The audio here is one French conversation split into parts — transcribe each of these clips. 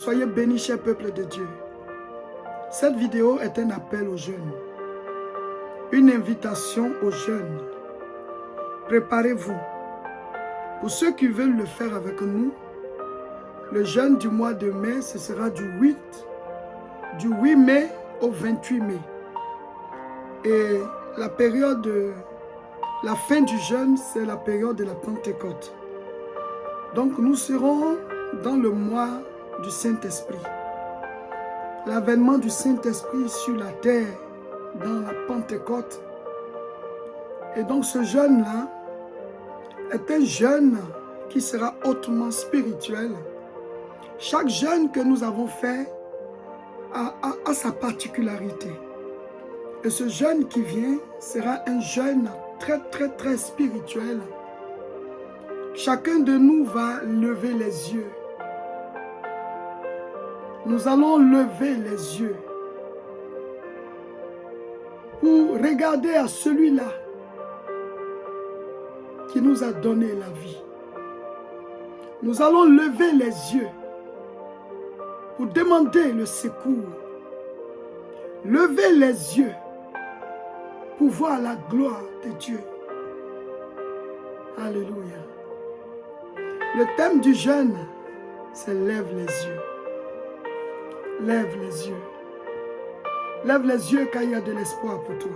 Soyez bénis, cher peuple de Dieu. Cette vidéo est un appel aux jeunes, une invitation aux jeunes. Préparez-vous. Pour ceux qui veulent le faire avec nous, le jeûne du mois de mai, ce sera du 8 mai au 28 mai. Et la fin du jeûne, c'est la période de la Pentecôte. Donc nous serons dans le mois du Saint-Esprit. L'avènement du Saint-Esprit sur la terre dans la Pentecôte. Et donc ce jeûne-là est un jeûne qui sera hautement spirituel. Chaque jeûne que nous avons fait a sa particularité. Et ce jeûne qui vient sera un jeûne très spirituel. Chacun de nous va lever les yeux. Nous allons lever les yeux pour regarder à celui-là qui nous a donné la vie. Nous allons lever les yeux pour demander le secours. Lever les yeux pour voir la gloire de Dieu. Alléluia. Le thème du jeûne, c'est lève les yeux. Lève les yeux. Lève les yeux car il y a de l'espoir pour toi.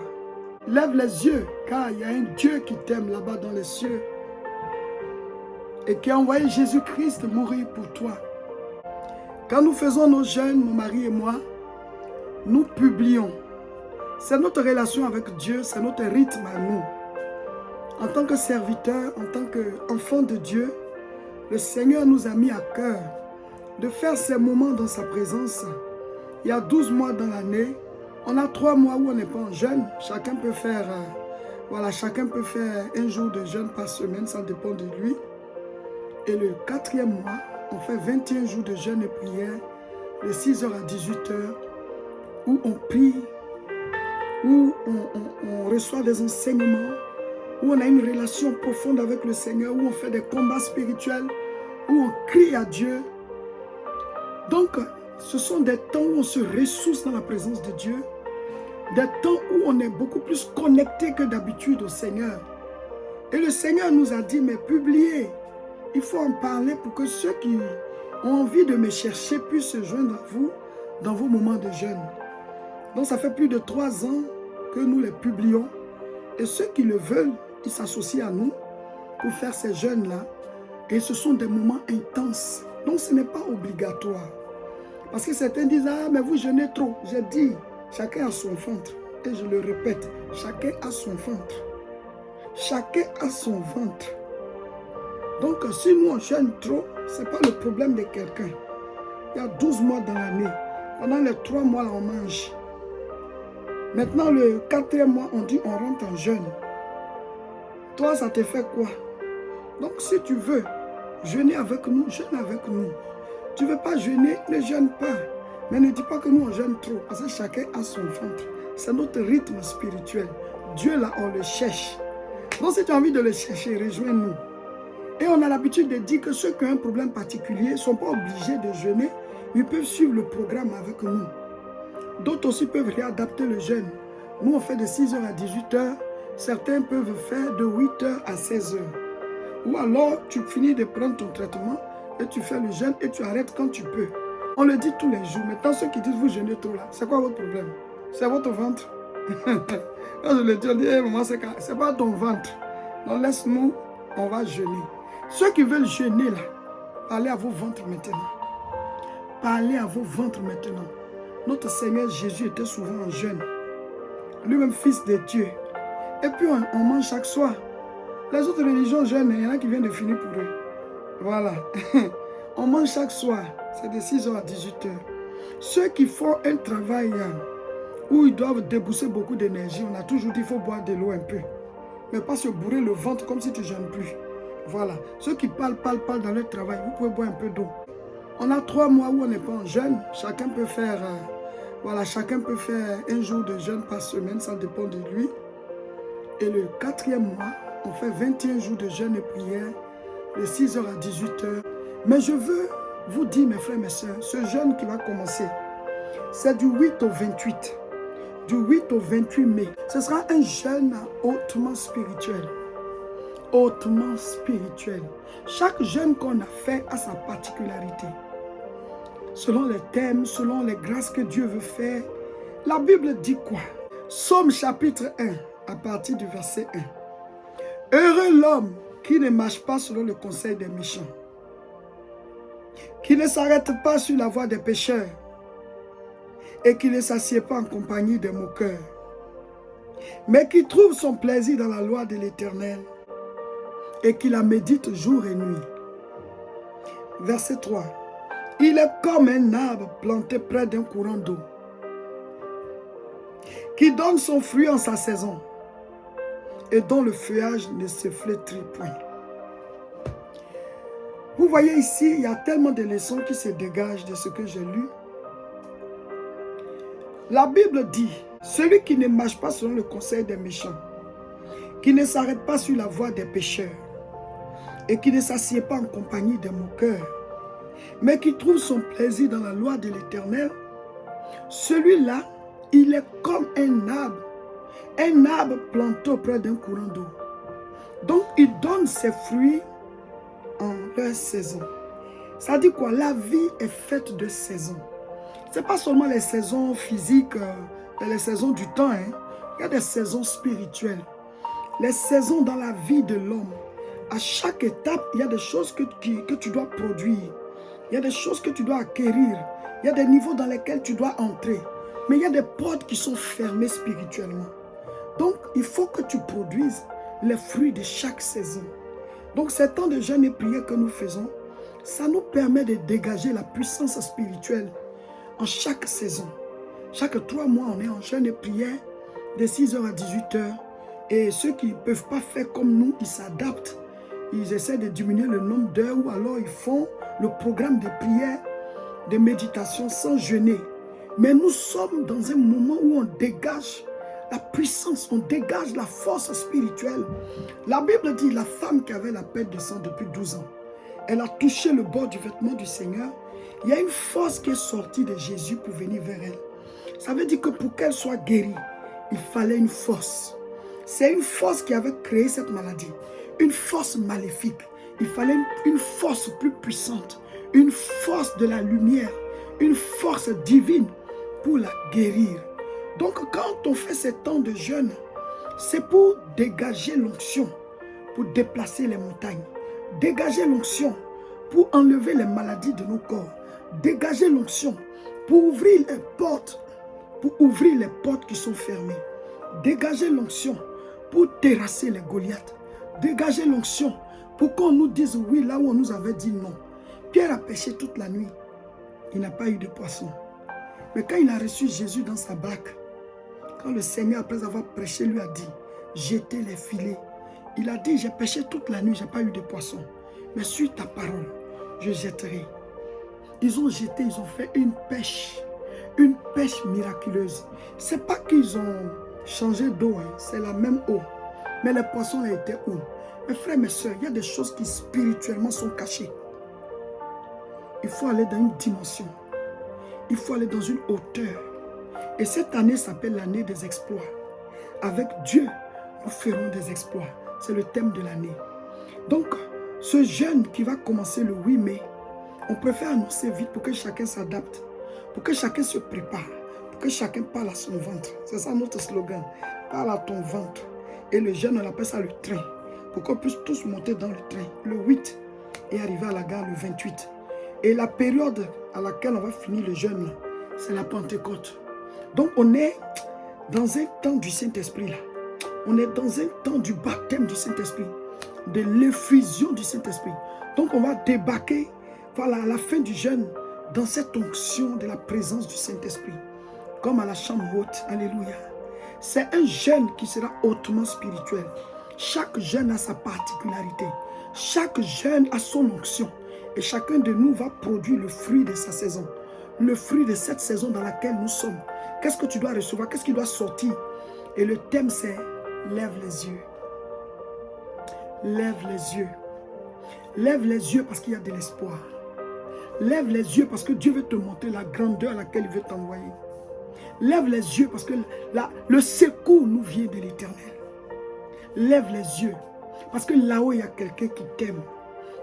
Lève les yeux car il y a un Dieu qui t'aime là-bas dans les cieux et qui a envoyé Jésus-Christ mourir pour toi. Quand nous faisons nos jeûnes, mon mari et moi, nous publions. C'est notre relation avec Dieu, c'est notre rythme à nous. En tant que serviteur, en tant qu'enfant de Dieu, le Seigneur nous a mis à cœur de faire ces moments dans sa présence. Il y a 12 mois dans l'année, on a 3 mois où on n'est pas en jeûne. Chacun peut faire un jour de jeûne par semaine, ça dépend de lui. Et le 4e mois, on fait 21 jours de jeûne et prière, de 6h à 18h, où on prie, où on reçoit des enseignements, où on a une relation profonde avec le Seigneur, où on fait des combats spirituels, où on crie à Dieu. Donc, ce sont des temps où on se ressource dans la présence de Dieu, des temps où on est beaucoup plus connecté que d'habitude au Seigneur. Et le Seigneur nous a dit, mais publiez, il faut en parler pour que ceux qui ont envie de me chercher puissent se joindre à vous dans vos moments de jeûne. Donc ça fait plus de 3 ans que nous les publions. Et ceux qui le veulent, ils s'associent à nous pour faire ces jeûnes-là. Et ce sont des moments intenses. Donc ce n'est pas obligatoire. Parce que certains disent, ah mais vous jeûnez trop. J'ai dit, chacun a son ventre. Et je le répète, chacun a son ventre. Chacun a son ventre. Donc si nous on jeûne trop, ce n'est pas le problème de quelqu'un. Il y a 12 mois dans l'année. Pendant les 3 mois là, on mange. Maintenant le 4e mois, on dit on rentre en jeûne. Toi, ça te fait quoi? Donc si tu veux jeûner avec nous, jeûne avec nous. Tu ne veux pas jeûner, ne jeûne pas. Mais ne dis pas que nous on jeûne trop, parce que chacun a son ventre. C'est notre rythme spirituel. Dieu là, on le cherche. Donc si tu as envie de le chercher, rejoins-nous. Et on a l'habitude de dire que ceux qui ont un problème particulier ne sont pas obligés de jeûner. Ils peuvent suivre le programme avec nous. D'autres aussi peuvent réadapter le jeûne. Nous on fait de 6h à 18h. Certains peuvent faire de 8h à 16h. Ou alors tu finis de prendre ton traitement et tu fais le jeûne et tu arrêtes quand tu peux. On le dit tous les jours. Maintenant ceux qui disent vous jeûnez trop là, c'est quoi votre problème? C'est votre ventre. Quand je le dis, on dit, hey, maman, c'est pas ton ventre. Donc laisse-nous, on va jeûner. Ceux qui veulent jeûner là, parlez à vos ventres maintenant. Parlez à vos ventres maintenant. Notre Seigneur Jésus était souvent en jeûne. Lui-même fils de Dieu. Et puis on mange chaque soir. Les autres religions jeûnent, il y en a qui viennent de finir pour eux. Voilà. On mange chaque soir. C'est de 6h à 18h. Ceux qui font un travail où ils doivent débourser beaucoup d'énergie, on a toujours dit qu'il faut boire de l'eau un peu. Mais pas se bourrer le ventre comme si tu ne jeûnes plus. Voilà. Ceux qui parlent dans leur travail, vous pouvez boire un peu d'eau. On a 3 mois où on n'est pas en jeûne. Chacun peut faire un jour de jeûne par semaine, ça dépend de lui. Et le 4e mois, on fait 21 jours de jeûne et prière, de 6h à 18h. Mais je veux vous dit, mes frères, mes soeurs, ce jeûne qui va commencer, c'est du 8 au 28. Du 8 au 28 mai. Ce sera un jeûne hautement spirituel. Hautement spirituel. Chaque jeûne qu'on a fait a sa particularité. Selon les thèmes, selon les grâces que Dieu veut faire. La Bible dit quoi? Psaume chapitre 1, à partir du verset 1. Heureux l'homme qui ne marche pas selon le conseil des méchants, qui ne s'arrête pas sur la voie des pécheurs, et qui ne s'assied pas en compagnie des moqueurs, mais qui trouve son plaisir dans la loi de l'Éternel, et qui la médite jour et nuit. Verset 3. Il est comme un arbre planté près d'un courant d'eau, qui donne son fruit en sa saison, et dont le feuillage ne se flétrit point. Vous voyez ici, il y a tellement de leçons qui se dégagent de ce que j'ai lu. La Bible dit, celui qui ne marche pas selon le conseil des méchants, qui ne s'arrête pas sur la voie des pécheurs, et qui ne s'assied pas en compagnie des moqueurs, mais qui trouve son plaisir dans la loi de l'Éternel, celui-là, il est comme un arbre planté auprès d'un courant d'eau. Donc, il donne ses fruits en leur saison. Ça dit quoi? La vie est faite de saisons. Ce n'est pas seulement les saisons physiques, les saisons du temps. Il y a des saisons spirituelles. Les saisons dans la vie de l'homme. À chaque étape, il y a des choses que tu dois produire. Il y a des choses que tu dois acquérir. Il y a des niveaux dans lesquels tu dois entrer. Mais il y a des portes qui sont fermées spirituellement. Donc, il faut que tu produises les fruits de chaque saison. Donc, ces temps de jeûne et prière que nous faisons, ça nous permet de dégager la puissance spirituelle en chaque saison. Chaque 3 mois, on est en jeûne et prière de 6h à 18h. Et ceux qui ne peuvent pas faire comme nous, ils s'adaptent. Ils essaient de diminuer le nombre d'heures ou alors ils font le programme de prière, de méditation sans jeûner. Mais nous sommes dans un moment où on dégage la puissance, on dégage la force spirituelle. La Bible dit, la femme qui avait la perte de sang depuis 12 ans, elle a touché le bord du vêtement du Seigneur. Il y a une force qui est sortie de Jésus pour venir vers elle. Ça veut dire que pour qu'elle soit guérie, il fallait une force. C'est une force qui avait créé cette maladie. Une force maléfique. Il fallait une force plus puissante. Une force de la lumière. Une force divine pour la guérir. Donc quand on fait ces temps de jeûne, c'est pour dégager l'onction, pour déplacer les montagnes. Dégager l'onction pour enlever les maladies de nos corps. Dégager l'onction pour ouvrir les portes qui sont fermées. Dégager l'onction pour terrasser les Goliaths. Dégager l'onction pour qu'on nous dise oui là où on nous avait dit non. Pierre a pêché toute la nuit. Il n'a pas eu de poisson. Mais quand il a reçu Jésus dans sa barque, quand le Seigneur, après avoir prêché, lui a dit, jetez les filets. Il a dit, j'ai pêché toute la nuit, je n'ai pas eu de poisson. Mais sur ta parole, je jetterai. Ils ont jeté, ils ont fait une pêche miraculeuse. Ce n'est pas qu'ils ont changé d'eau, c'est la même eau. Mais les poissons là étaient où? Mes frères, mes soeurs, il y a des choses qui spirituellement sont cachées. Il faut aller dans une dimension. Il faut aller dans une hauteur. Et cette année s'appelle l'année des exploits. Avec Dieu, nous ferons des exploits. C'est le thème de l'année. Donc, ce jeûne qui va commencer le 8 mai, on préfère annoncer vite pour que chacun s'adapte, pour que chacun se prépare, pour que chacun parle à son ventre. C'est ça notre slogan. Parle à ton ventre. Et le jeûne, on appelle ça le train. Pour qu'on puisse tous monter dans le train. Le 8 et arriver à la gare le 28. Et la période à laquelle on va finir le jeûne, c'est la Pentecôte. Donc on est dans un temps du Saint-Esprit là. On est dans un temps du baptême du Saint-Esprit. De l'effusion du Saint-Esprit. Donc on va débarquer voilà, à la fin du jeûne dans cette onction de la présence du Saint-Esprit. Comme à la chambre haute. Alléluia. C'est un jeûne qui sera hautement spirituel. Chaque jeûne a sa particularité. Chaque jeûne a son onction. Et chacun de nous va produire le fruit de sa saison. Le fruit de cette saison dans laquelle nous sommes. Qu'est-ce que tu dois recevoir? Qu'est-ce qui doit sortir? Et le thème c'est lève les yeux. Lève les yeux. Lève les yeux parce qu'il y a de l'espoir. Lève les yeux parce que Dieu veut te montrer la grandeur à laquelle il veut t'envoyer. Lève les yeux parce que le secours nous vient de l'Éternel. Lève les yeux parce que là-haut, il y a quelqu'un qui t'aime,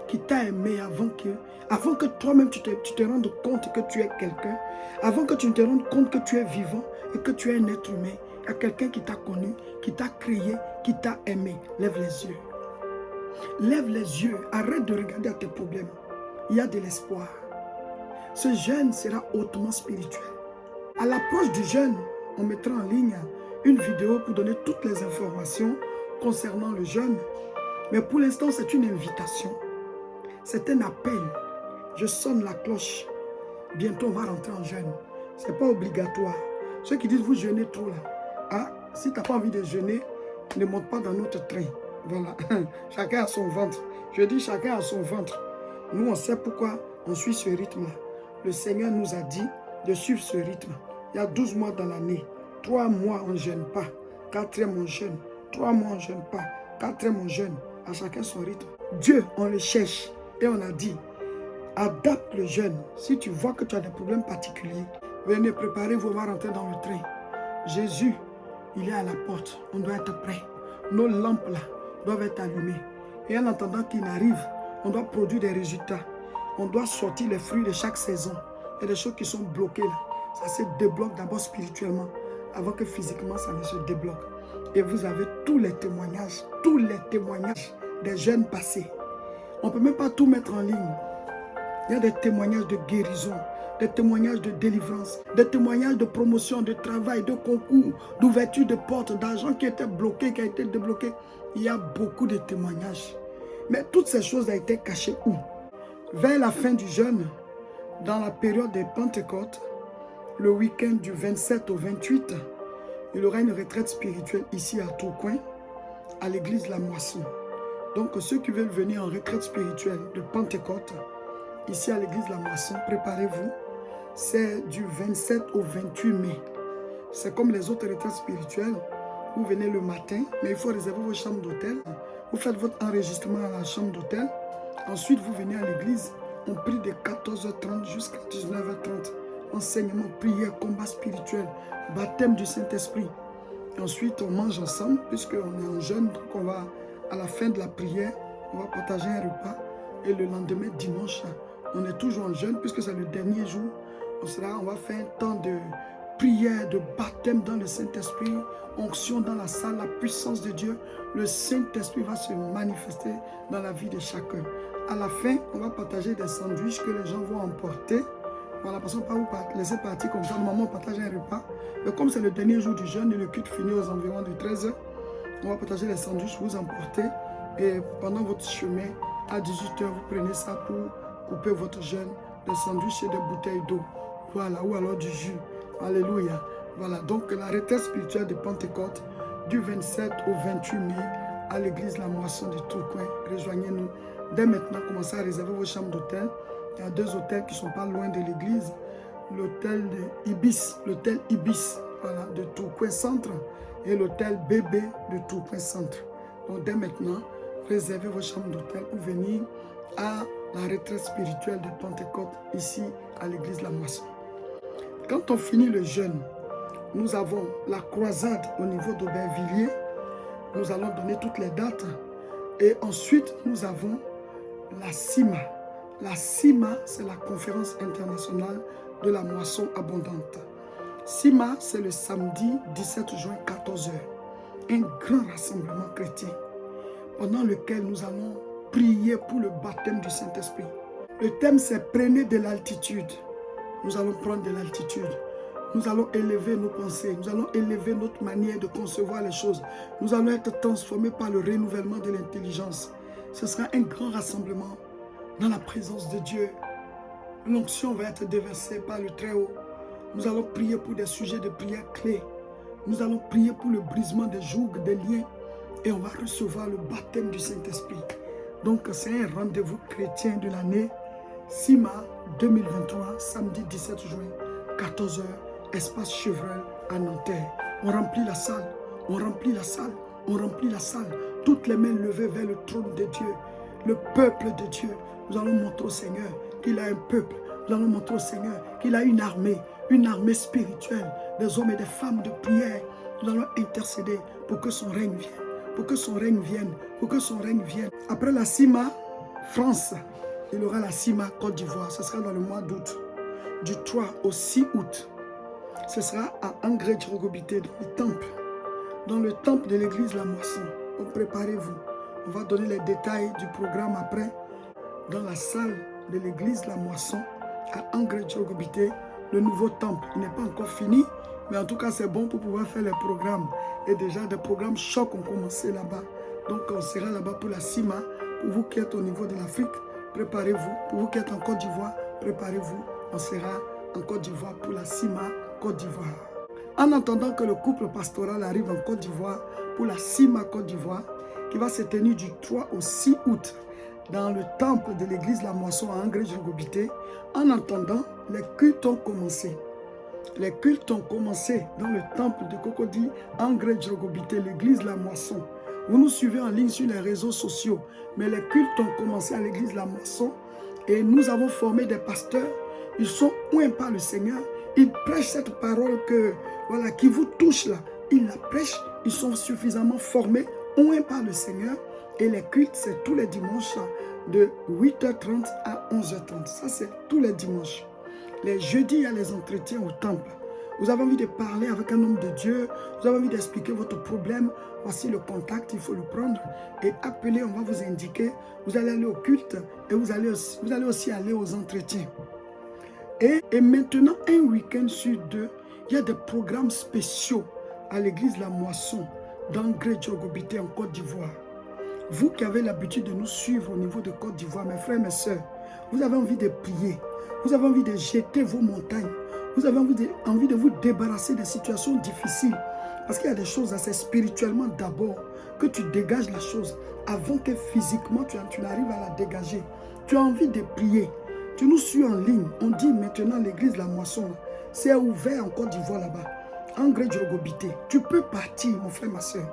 qui t'a aimé avant que toi-même tu te rendes compte que tu es quelqu'un, avant que tu ne te rendes compte que tu es vivant et que tu es un être humain. Il y a quelqu'un qui t'a connu, qui t'a créé, qui t'a aimé. Lève les yeux. Lève les yeux. Arrête de regarder à tes problèmes. Il y a de l'espoir. Ce jeûne sera hautement spirituel. À l'approche du jeûne, on mettra en ligne une vidéo pour donner toutes les informations concernant le jeûne. Mais pour l'instant, c'est une invitation. C'est un appel. Je sonne la cloche. Bientôt, on va rentrer en jeûne. Ce n'est pas obligatoire. Ceux qui disent, vous jeûnez trop là. Ah, si tu n'as pas envie de jeûner, ne monte pas dans notre train. Voilà. Chacun a son ventre. Je dis, chacun a son ventre. Nous, on sait pourquoi on suit ce rythme-là. Le Seigneur nous a dit de suivre ce rythme. Il y a 12 mois dans l'année. 3 mois, on ne jeûne pas. 4e, on jeûne. 3 mois, on ne jeûne pas. 4e, on jeûne. À chacun son rythme. Dieu, on le cherche. Et on a dit, adapte le jeûne. Si tu vois que tu as des problèmes particuliers, venez, préparez-vous, on va rentrer dans le train. Jésus, il est à la porte. On doit être prêt. Nos lampes là doivent être allumées. Et en attendant qu'il arrive, on doit produire des résultats. On doit sortir les fruits de chaque saison. Il y a des choses qui sont bloquées là. Ça se débloque d'abord spirituellement, avant que physiquement ça ne se débloque. Et vous avez tous les témoignages des jeunes passés. On ne peut même pas tout mettre en ligne. Il y a des témoignages de guérison, des témoignages de délivrance, des témoignages de promotion, de travail, de concours, d'ouverture de portes, d'argent qui était bloqué, qui a été débloqué. Il y a beaucoup de témoignages. Mais toutes ces choses ont été cachées où? Vers la fin du jeûne, dans la période des Pentecôtes, le week-end du 27 au 28, il y aura une retraite spirituelle ici à Tourcoing, à l'église La Moisson. Donc ceux qui veulent venir en retraite spirituelle de Pentecôte, ici à l'église La Moisson, préparez-vous. C'est du 27 au 28 mai. C'est comme les autres retraites spirituelles. Vous venez le matin, mais il faut réserver vos chambres d'hôtel. Vous faites votre enregistrement à la chambre d'hôtel. Ensuite, vous venez à l'église. On prie de 14h30 jusqu'à 19h30. Enseignement, prière, combat spirituel, baptême du Saint-Esprit. Ensuite, on mange ensemble, puisqu'on est en jeûne. Donc, on va, à la fin de la prière, on va partager un repas. Et le lendemain, dimanche, on est toujours en jeûne, puisque c'est le dernier jour. On va faire un temps de prière, de baptême dans le Saint-Esprit, onction dans la salle, la puissance de Dieu. Le Saint-Esprit va se manifester dans la vie de chacun. À la fin, on va partager des sandwichs que les gens vont emporter. Voilà, parce qu'on ne peut pas vous laisser partir comme ça. Normalement, on partage un repas. Mais comme c'est le dernier jour du jeûne et le culte finit aux environs de 13h, on va partager les sandwichs, vous emportez. Et pendant votre chemin, à 18h, vous prenez ça pour couper votre jeûne, des sandwichs et des bouteilles d'eau. Voilà, ou alors du jus. Alléluia. Voilà, donc la retraite spirituelle de Pentecôte du 27 au 28 mai à l'église La Moisson de Tourcoing. Rejoignez-nous. Dès maintenant, commencez à réserver vos chambres d'hôtel. Il y a 2 hôtels qui ne sont pas loin de l'église. L'hôtel Ibis, voilà, de Tourcoing Centre, et l'hôtel BB de Tourcoing Centre. Donc dès maintenant, réservez vos chambres d'hôtel pour venir à la retraite spirituelle de Pentecôte ici à l'église La Moisson. Quand on finit le jeûne, nous avons la croisade au niveau d'Aubervilliers. Nous allons donner toutes les dates. Et ensuite, nous avons la CIMA. La CIMA, c'est la conférence internationale de la moisson abondante. CIMA, c'est le samedi 17 juin, 14h. Un grand rassemblement chrétien pendant lequel nous allons prier pour le baptême du Saint-Esprit. Le thème, c'est « Prenez de l'altitude ». Nous allons prendre de l'altitude. Nous allons élever nos pensées. Nous allons élever notre manière de concevoir les choses. Nous allons être transformés par le renouvellement de l'intelligence. Ce sera un grand rassemblement dans la présence de Dieu. L'onction va être déversée par le Très-Haut. Nous allons prier pour des sujets de prière clés. Nous allons prier pour le brisement des jougs, des liens. Et on va recevoir le baptême du Saint-Esprit. Donc c'est un rendez-vous chrétien de l'année CIMA 2023, samedi 17 juin, 14h, espace Chevreul à Nanterre. On remplit la salle, on remplit la salle, on remplit la salle. Toutes les mains levées vers le trône de Dieu, le peuple de Dieu. Nous allons montrer au Seigneur qu'il a un peuple. Nous allons montrer au Seigneur qu'il a une armée spirituelle, des hommes et des femmes de prière. Nous allons intercéder pour que son règne vienne, pour que son règne vienne, pour que son règne vienne. Après la CIMA France, il y aura la CIMA Côte d'Ivoire. Ce sera dans le mois d'août, du 3 au 6 août. Ce sera à Angré-Djirogobité, dans le temple de l'église La Moisson. Donc préparez-vous. On va donner les détails du programme après, dans la salle de l'église La Moisson, à Angré-Djirogobité, le nouveau temple. Il n'est pas encore fini, mais en tout cas c'est bon pour pouvoir faire les programmes. Et déjà des programmes chocs ont commencé là-bas. Donc on sera là-bas pour la CIMA. Pour vous qui êtes au niveau de l'Afrique, préparez-vous. Pour vous qui êtes en Côte d'Ivoire, préparez-vous. On sera en Côte d'Ivoire pour la CIMA Côte d'Ivoire. En attendant que le couple pastoral arrive en Côte d'Ivoire pour la CIMA Côte d'Ivoire, qui va se tenir du 3 au 6 août dans le temple de l'église La Moisson à Angré-Djirogobité. En attendant, les cultes ont commencé. Les cultes ont commencé dans le temple de Cocody, Angré-Djirogobité, l'église La Moisson. Vous nous suivez en ligne sur les réseaux sociaux, mais les cultes ont commencé à l'église La Moisson et nous avons formé des pasteurs. Ils sont oints par le Seigneur. Ils prêchent cette parole qui vous touche là. Ils la prêchent. Ils sont suffisamment formés, oints par le Seigneur. Et les cultes, c'est tous les dimanches de 8h30 à 11h30. Ça, c'est tous les dimanches. Les jeudis, il y a les entretiens au temple. Vous avez envie de parler avec un homme de Dieu, vous avez envie d'expliquer votre problème, voici le contact, il faut le prendre et appeler, on va vous indiquer, vous allez aller au culte et vous allez aussi aller aux entretiens. Et maintenant, un week-end sur deux, il y a des programmes spéciaux à l'église La Moisson, d'Angré-Djirogobité en Côte d'Ivoire. Vous qui avez l'habitude de nous suivre au niveau de Côte d'Ivoire, mes frères, mes sœurs, vous avez envie de prier, vous avez envie de jeter vos montagnes, vous avez envie de vous débarrasser des situations difficiles. Parce qu'il y a des choses, c'est spirituellement d'abord que tu dégages la chose avant que physiquement tu n'arrives à la dégager. Tu as envie de prier. Tu nous suis en ligne. On dit maintenant l'église La Moisson, c'est ouvert en Côte d'Ivoire là-bas. Angré-Djirogobité. Tu peux partir, mon frère, ma soeur.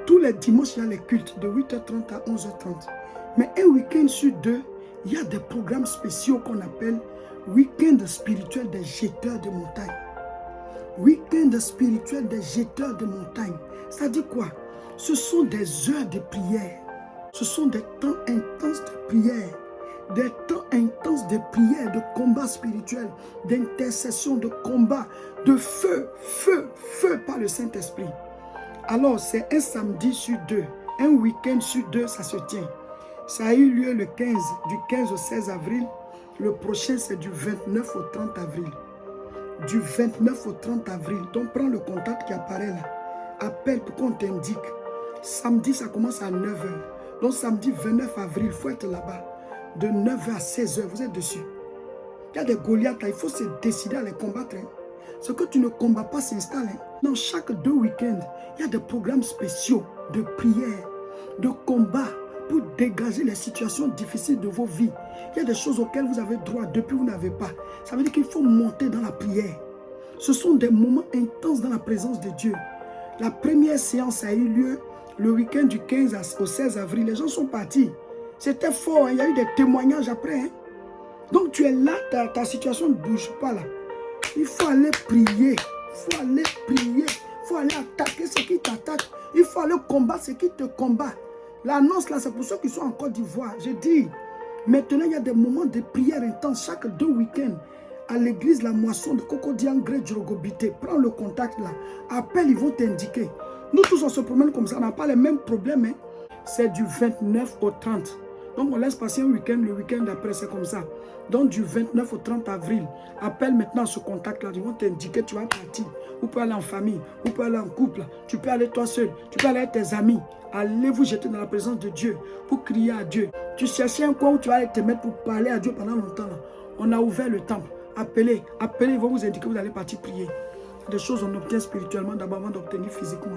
Tous les dimanches, il y a les cultes de 8h30 à 11h30. Mais un week-end sur deux, il y a des programmes spéciaux qu'on appelle week-end spirituel des jeteurs de montagnes. Week-end spirituel des jeteurs de montagnes. Ça dit quoi? Ce sont des heures de prière. Ce sont des temps intenses de prière. Des temps intenses de prière, de combat spirituel, d'intercession, de combat, de feu par le Saint-Esprit. Alors, c'est un samedi sur deux, un week-end sur deux, ça se tient. Ça a eu lieu le 15, du 15 au 16 avril. Le prochain, c'est du 29 au 30 avril. Du 29 au 30 avril. Donc, prends le contact qui apparaît là. Appelle pour qu'on t'indique. Samedi, ça commence à 9h. Donc, samedi 29 avril, il faut être là-bas. De 9h à 16h, vous êtes dessus. Il y a des Goliaths là, il faut se décider à les combattre. Hein. Ce que tu ne combats pas s'installe. Hein. Dans chaque 2 week-ends, il y a des programmes spéciaux de prière, de combat, pour dégager les situations difficiles de vos vies. Il y a des choses auxquelles vous avez droit, depuis vous n'avez pas. Ça veut dire qu'il faut monter dans la prière. Ce sont des moments intenses dans la présence de Dieu. La première séance a eu lieu le week-end du 15 au 16 avril. Les gens sont partis. C'était fort, hein? Il y a eu des témoignages après. Hein? Donc tu es là, ta situation ne bouge pas là. Il faut aller prier. Il faut aller prier. Il faut aller attaquer ce qui t'attaque. Il faut aller combattre ce qui te combat. L'annonce là, c'est pour ceux qui sont en Côte d'Ivoire. Je dis, maintenant il y a des moments de prière intense chaque 2 week-ends à l'église La Moisson de Cocody Angré-Djirogobité. Prends le contact là. Appelle, ils vont t'indiquer. Nous tous on se promène comme ça, on n'a pas les mêmes problèmes. Hein. C'est du 29 au 30. Donc on laisse passer un week-end, le week-end d'après c'est comme ça. Donc du 29 au 30 avril, appelle maintenant ce contact là, ils vont t'indiquer tu vas partir. Ou peut aller en famille, ou peut aller en couple, tu peux aller toi seul, tu peux aller avec tes amis. Allez vous jeter dans la présence de Dieu pour crier à Diie. Tu cherchais un coin où tu vas aller te mettre pour parler à Dieu pendant longtemps. Là. On a ouvert le temple. Appelez, ils vont vous indiquer, vous allez partir prier. Des choses on obtient spirituellement d'abord avant d'obtenir physiquement.